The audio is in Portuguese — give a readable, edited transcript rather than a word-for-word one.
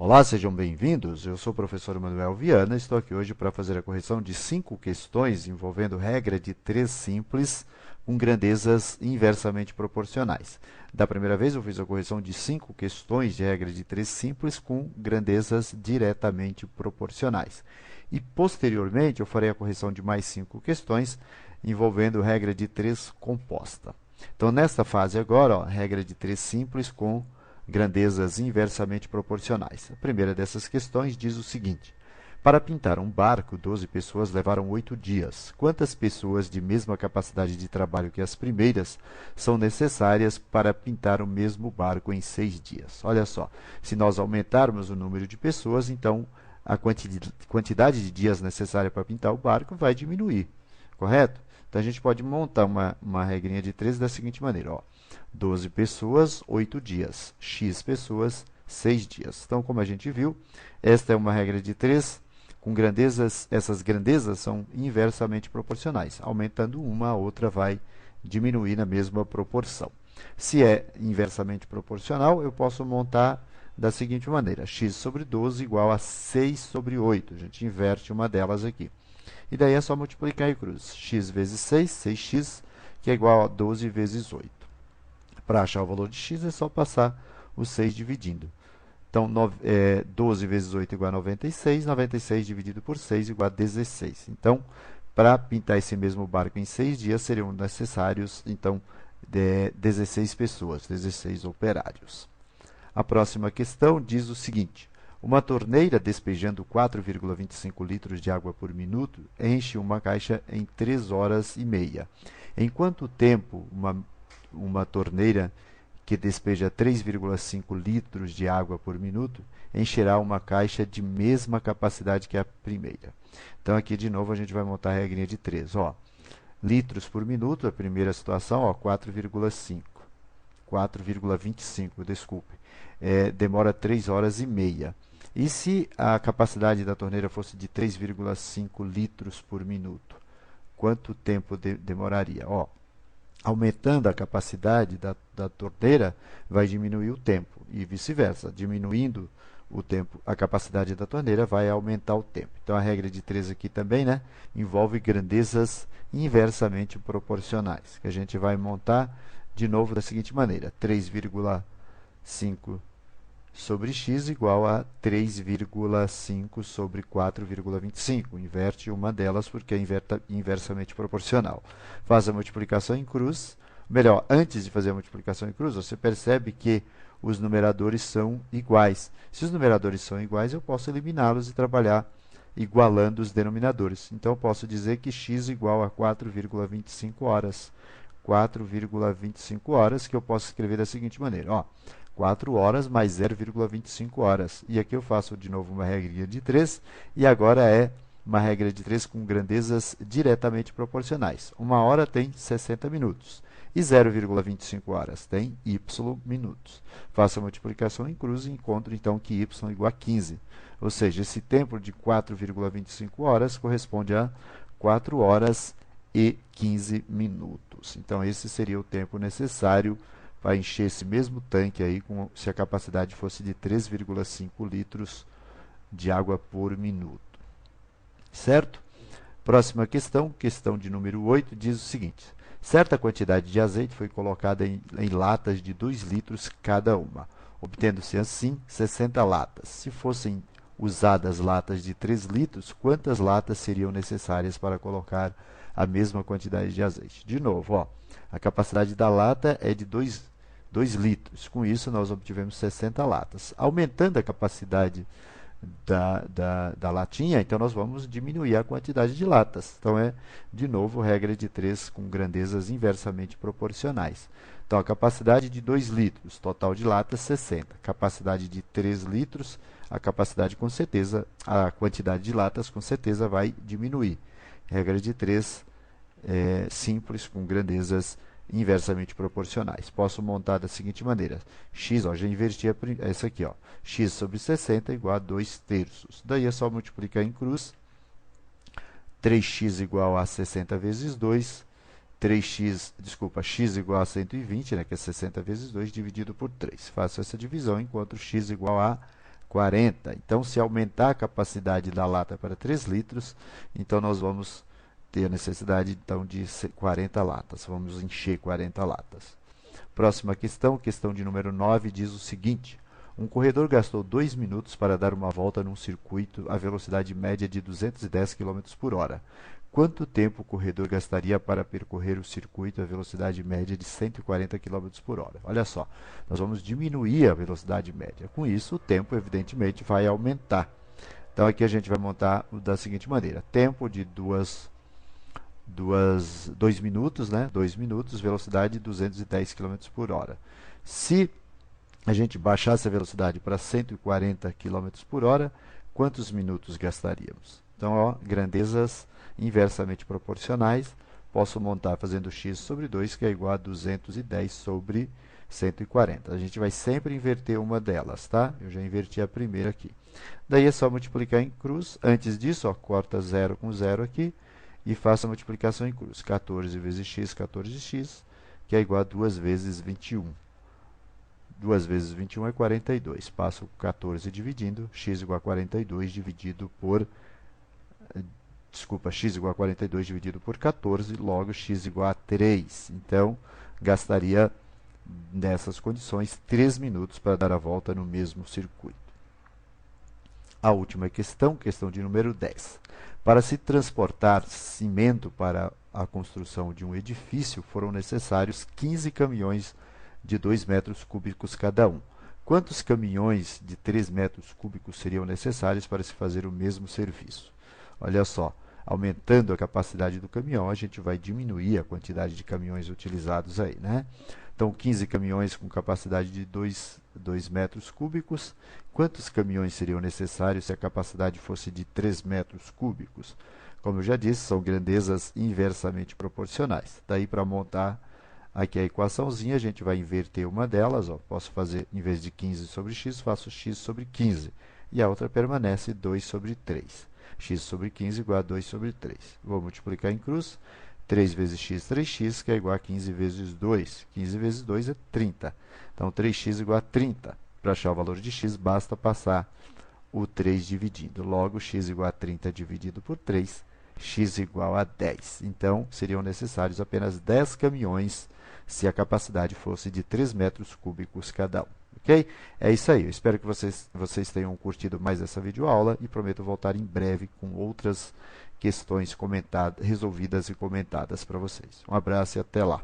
Olá, sejam bem-vindos. Eu sou o professor Manuel Viana. Estou aqui hoje para fazer a correção de 5 questões envolvendo regra de 3 simples com grandezas inversamente proporcionais. Da primeira vez, eu fiz a correção de 5 questões de regra de 3 simples com grandezas diretamente proporcionais. E, posteriormente, eu farei a correção de mais 5 questões envolvendo regra de 3 composta. Então, nesta fase agora, regra de 3 simples com grandezas inversamente proporcionais. A primeira dessas questões diz o seguinte: para pintar um barco, 12 pessoas levaram 8 dias. Quantas pessoas de mesma capacidade de trabalho que as primeiras são necessárias para pintar o mesmo barco em 6 dias? Olha só, se nós aumentarmos o número de pessoas, então a quantidade de dias necessária para pintar o barco vai diminuir, correto? Então, a gente pode montar uma regrinha de 3 da seguinte maneira, ó. 12 pessoas, 8 dias. X pessoas, 6 dias. Então, como a gente viu, esta é uma regra de 3 com grandezas. Essas grandezas são inversamente proporcionais. Aumentando uma, a outra vai diminuir na mesma proporção. Se é inversamente proporcional, eu posso montar da seguinte maneira: x sobre 12 igual a 6 sobre 8. A gente inverte uma delas aqui. E daí é só multiplicar e cruz. X vezes 6, 6x, que é igual a 12 vezes 8. Para achar o valor de x, é só passar o 6 dividindo. Então, 12 vezes 8 igual a 96, 96 dividido por 6 igual a 16. Então, para pintar esse mesmo barco em 6 dias, seriam necessários, então, 16 pessoas, 16 operários. A próxima questão diz o seguinte: uma torneira despejando 4,25 litros de água por minuto enche uma caixa em 3 horas e meia. Em quanto tempo uma torneira que despeja 3,5 litros de água por minuto encherá uma caixa de mesma capacidade que a primeira? Então, aqui de novo a gente vai montar a regrinha de 3. Ó, litros por minuto, a primeira situação, 4,25, desculpe. Demora 3 horas e meia. E se a capacidade da torneira fosse de 3,5 litros por minuto? Quanto tempo demoraria? Ó, aumentando a capacidade da torneira, vai diminuir o tempo, e vice-versa. Diminuindo o tempo, a capacidade da torneira vai aumentar o tempo. Então, a regra de 3 aqui também, né, envolve grandezas inversamente proporcionais, que a gente vai montar de novo da seguinte maneira: 3,5 sobre x igual a 3,5 sobre 4,25. Inverte uma delas porque é inversamente proporcional. Faz a multiplicação em cruz. Melhor, antes de fazer a multiplicação em cruz, você percebe que os numeradores são iguais. Se os numeradores são iguais, eu posso eliminá-los e trabalhar igualando os denominadores. Então, eu posso dizer que x igual a 4,25 horas. 4,25 horas, que eu posso escrever da seguinte maneira, ó. 4 horas mais 0,25 horas. E aqui eu faço de novo uma regrinha de 3, e agora é uma regra de 3 com grandezas diretamente proporcionais. 1 hora tem 60 minutos, e 0,25 horas tem y minutos. Faço a multiplicação em cruz e encontro então que y é igual a 15. Ou seja, esse tempo de 4,25 horas corresponde a 4 horas e 15 minutos. Então, esse seria o tempo necessário para encher esse mesmo tanque aí, se a capacidade fosse de 3,5 litros de água por minuto. Certo? Próxima questão, questão de número 8, diz o seguinte: certa quantidade de azeite foi colocada em latas de 2 litros cada uma, obtendo-se assim 60 latas. Se fossem usadas latas de 3 litros, quantas latas seriam necessárias para colocar a mesma quantidade de azeite? De novo, ó, a capacidade da lata é de 2 litros. Com isso, nós obtivemos 60 latas. Aumentando a capacidade da latinha, então nós vamos diminuir a quantidade de latas. Então, de novo, regra de 3 com grandezas inversamente proporcionais. Então, a capacidade de 2 litros, total de latas, 60. Capacidade de 3 litros, a quantidade de latas, com certeza, vai diminuir. Regra de 3 simples, com grandezas inversamente proporcionais. Posso montar da seguinte maneira: x, ó, já inverti essa aqui, ó, x sobre 60 igual a 2 terços. Daí é só multiplicar em cruz. 3x igual a 60 vezes 2. X igual a 120, né, que é 60 vezes 2, dividido por 3. Faço essa divisão, enquanto x igual a 40. Então, se aumentar a capacidade da lata para 3 litros, então nós vamos ter a necessidade então, de 40 latas. Vamos encher 40 latas. Próxima questão, questão de número 9, diz o seguinte. Um corredor gastou 2 minutos para dar uma volta num circuito a velocidade média de 210 km por hora. Quanto tempo o corredor gastaria para percorrer o circuito a velocidade média de 140 km por hora? Olha só, nós vamos diminuir a velocidade média. Com isso, o tempo, evidentemente, vai aumentar. Então, aqui a gente vai montar da seguinte maneira. Tempo de 2 minutos, né? 2 minutos, velocidade de 210 km por hora. Se a gente baixasse a velocidade para 140 km por hora, quantos minutos gastaríamos? Então, ó, grandezas inversamente proporcionais, posso montar fazendo x sobre 2, que é igual a 210 sobre 140. A gente vai sempre inverter uma delas, tá? Eu já inverti a primeira aqui. Daí é só multiplicar em cruz. Antes disso, ó, corta 0 com 0 aqui e faça a multiplicação em cruz. 14 vezes x, 14x, que é igual a 2 vezes 21. 2 vezes 21 é 42. Passo 14 dividindo, x igual a 42 dividido por... Desculpa, x igual a 42 dividido por 14, logo x igual a 3. Então, gastaria, nessas condições, 3 minutos para dar a volta no mesmo circuito. A última questão, questão de número 10. Para se transportar cimento para a construção de um edifício, foram necessários 15 caminhões de 2 metros cúbicos cada um. Quantos caminhões de 3 metros cúbicos seriam necessários para se fazer o mesmo serviço? Olha só, aumentando a capacidade do caminhão, a gente vai diminuir a quantidade de caminhões utilizados aí, né? Então, 15 caminhões com capacidade de 2 metros cúbicos. Quantos caminhões seriam necessários se a capacidade fosse de 3 metros cúbicos? Como eu já disse, são grandezas inversamente proporcionais. Daí, para montar aqui a equaçãozinha, a gente vai inverter uma delas. Ó. Posso fazer, em vez de 15 sobre x, faço x sobre 15. E a outra permanece 2 sobre 3. X sobre 15 igual a 2 sobre 3. Vou multiplicar em cruz. 3 vezes x, 3x, que é igual a 15 vezes 2. 15 vezes 2 é 30. Então, 3x igual a 30. Para achar o valor de x, basta passar o 3 dividindo. Logo, x igual a 30 dividido por 3, x igual a 10. Então, seriam necessários apenas 10 caminhões se a capacidade fosse de 3 metros cúbicos cada um. Ok? É isso aí. Eu espero que vocês tenham curtido mais essa videoaula e prometo voltar em breve com outras questões resolvidas e comentadas para vocês. Um abraço e até lá.